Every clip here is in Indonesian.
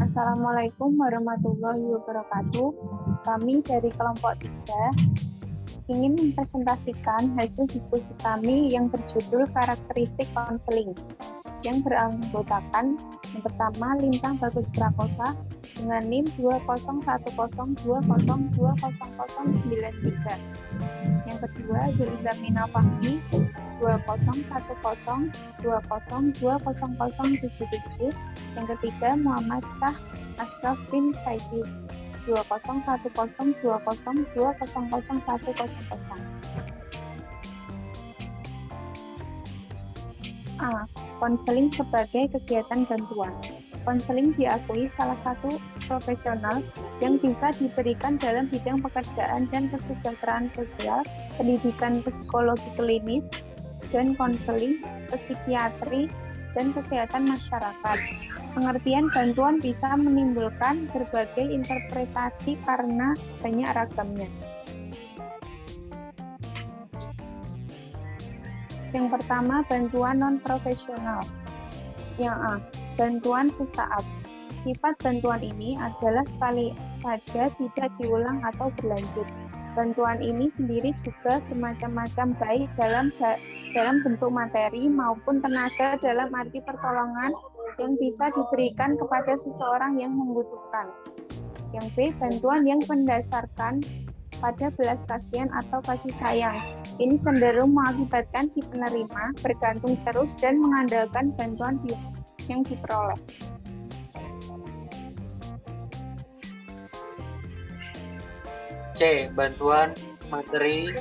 Assalamualaikum warahmatullahi wabarakatuh. Kami dari kelompok 3 ingin mempresentasikan hasil diskusi kami yang berjudul karakteristik konseling, yang beranggotakan yang pertama Lintang Bagus Prakosa dengan NIM 20102020093. Yang kedua Zuliza Mina Fahmi 20102020077. Yang ketiga Muhammad Syah Ashraf bin Saidi 2010202000100. A. Konseling sebagai kegiatan bantuan. Konseling diakui salah satu profesional yang bisa diberikan dalam bidang pekerjaan dan kesejahteraan sosial, pendidikan psikologi klinis, dan konseling, psikiatri, dan kesehatan masyarakat. Pengertian bantuan bisa menimbulkan berbagai interpretasi karena banyak ragamnya. Yang pertama, bantuan non-profesional. Yang A, bantuan sesaat. Sifat bantuan ini adalah sekali saja tidak diulang atau berlanjut. Bantuan ini sendiri juga bermacam-macam, baik dalam bentuk materi maupun tenaga dalam arti pertolongan yang bisa diberikan kepada seseorang yang membutuhkan. Yang B, bantuan yang mendasarkan pada belas kasihan atau kasih sayang. Ini cenderung mengakibatkan si penerima bergantung terus dan mengandalkan bantuan yang diperoleh. C. Bantuan materi.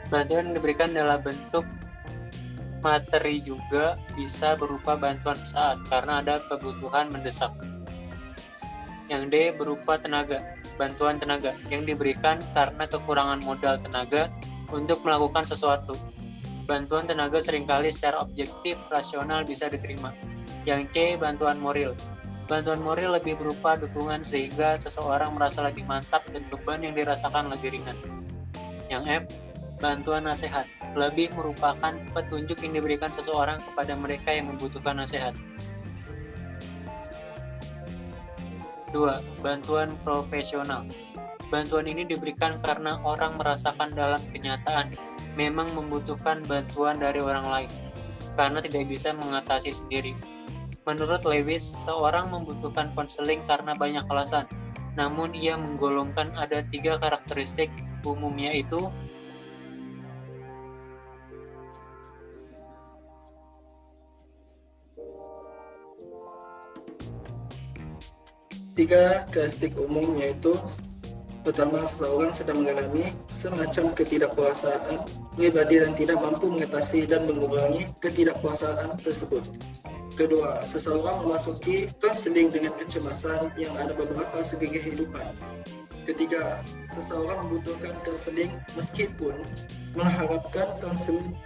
Bantuan yang diberikan dalam bentuk materi juga bisa berupa bantuan sesaat karena ada kebutuhan mendesak. Yang D. Berupa tenaga. Bantuan tenaga yang diberikan karena kekurangan modal tenaga untuk melakukan sesuatu. Bantuan tenaga seringkali secara objektif rasional bisa diterima. Yang C. Bantuan moral. Bantuan moral lebih berupa dukungan sehingga seseorang merasa lebih mantap dan beban yang dirasakan lebih ringan. Yang F. Bantuan nasihat lebih merupakan petunjuk yang diberikan seseorang kepada mereka yang membutuhkan nasihat. 2. Bantuan profesional. Bantuan ini diberikan karena orang merasakan dalam kenyataan memang membutuhkan bantuan dari orang lain karena tidak bisa mengatasi sendiri. Menurut Lewis, seorang membutuhkan konseling karena banyak alasan, namun ia menggolongkan ada 3 karakteristik umum, yaitu pertama, seseorang sedang mengalami semacam ketidakpuasaan pribadi dan tidak mampu mengatasi dan mengurangi ketidakpuasaan tersebut. Kedua, seseorang memasuki konseling dengan kecemasan yang ada beberapa segi kehidupan. Ketiga, seseorang membutuhkan konseling meskipun mengharapkan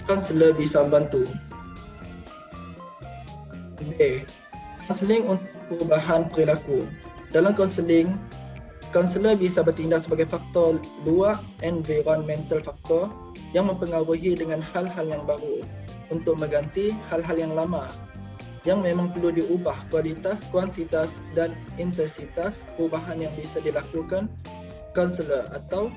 konselor bisa membantu. B. Konseling untuk perubahan perilaku. Dalam konseling, konselor bisa bertindak sebagai faktor luar environmental factor yang mempengaruhi dengan hal-hal yang baru untuk mengganti hal-hal yang lama yang memang perlu diubah kualitas, kuantitas, dan intensitas perubahan yang bisa dilakukan konselor atau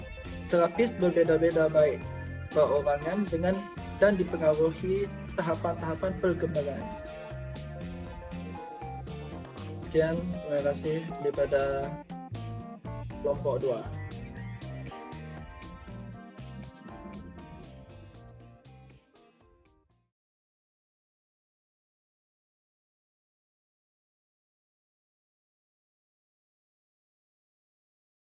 terapis berbeza-beza baik perorangan dengan dan dipengaruhi tahapan-tahapan perkembangan. Sekian, terima kasih daripada kelompok 2.